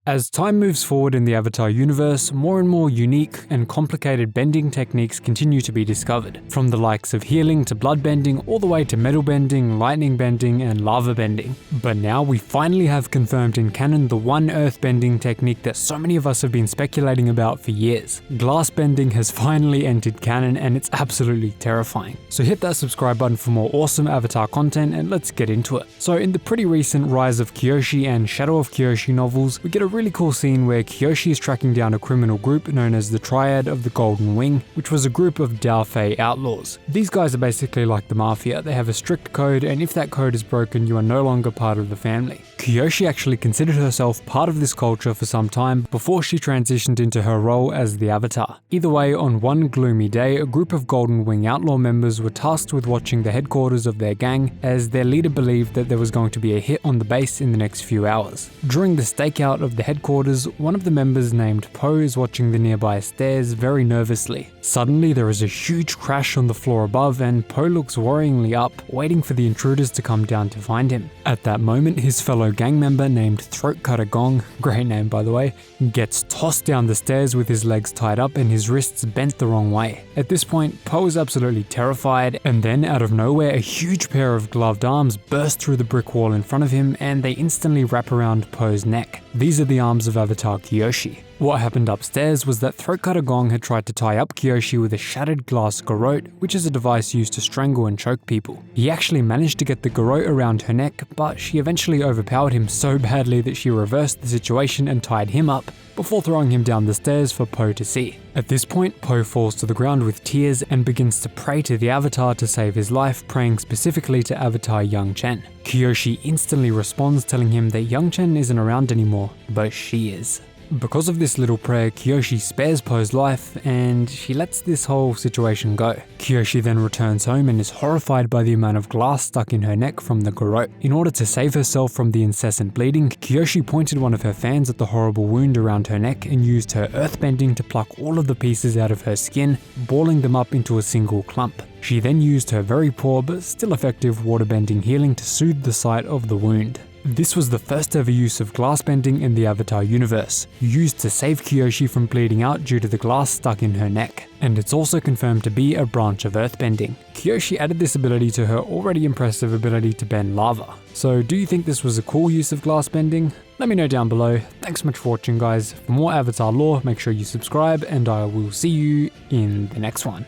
As time moves forward in the Avatar universe, more and more unique and complicated bending techniques continue to be discovered, from the likes of healing to blood bending all the way to metal bending, lightning bending, and lava bending. But now we finally have confirmed in canon the one earth bending technique that so many of us have been speculating about for years. Glass bending has finally entered canon and it's absolutely terrifying. So hit that subscribe button for more awesome Avatar content and let's get into it. So in the pretty recent Rise of Kyoshi and Shadow of Kyoshi novels, we get a really cool scene where Kyoshi is tracking down a criminal group known as the Triad of the Golden Wing, which was a group of Daofei Outlaws. These guys are basically like the Mafia. They have a strict code, and if that code is broken, you are no longer part of the family. Kyoshi actually considered herself part of this culture for some time before she transitioned into her role as the Avatar. Either way, on one gloomy day, a group of Golden Wing Outlaw members were tasked with watching the headquarters of their gang, as their leader believed that there was going to be a hit on the base in the next few hours. During the stakeout of the headquarters, one of the members named Po is watching the nearby stairs very nervously. Suddenly there is a huge crash on the floor above and Po looks worryingly up, waiting for the intruders to come down to find him. At that moment, his fellow gang member named Throatcutter Gong, great name by the way, gets tossed down the stairs with his legs tied up and his wrists bent the wrong way. At this point, Po is absolutely terrified, and then out of nowhere a huge pair of gloved arms burst through the brick wall in front of him and they instantly wrap around Po's neck. These are the arms of Avatar Kyoshi. What happened upstairs was that Throatcutter Gong had tried to tie up Kyoshi with a shattered glass garrote, which is a device used to strangle and choke people. He actually managed to get the garrote around her neck, but she eventually overpowered him so badly that she reversed the situation and tied him up, before throwing him down the stairs for Po to see. At this point, Po falls to the ground with tears and begins to pray to the Avatar to save his life, praying specifically to Avatar Young Chen. Kyoshi instantly responds, telling him that Young Chen isn't around anymore, but she is. Because of this little prayer, Kyoshi spares Po's life and she lets this whole situation go. Kyoshi then returns home and is horrified by the amount of glass stuck in her neck from the garrote. In order to save herself from the incessant bleeding, Kyoshi pointed one of her fans at the horrible wound around her neck and used her earthbending to pluck all of the pieces out of her skin, balling them up into a single clump. She then used her very poor but still effective waterbending healing to soothe the site of the wound. This was the first ever use of glass bending in the Avatar universe, used to save Kyoshi from bleeding out due to the glass stuck in her neck. And it's also confirmed to be a branch of earthbending. Kyoshi added this ability to her already impressive ability to bend lava. So do you think this was a cool use of glass bending? Let me know down below. Thanks so much for watching guys. For more Avatar lore, make sure you subscribe and I will see you in the next one.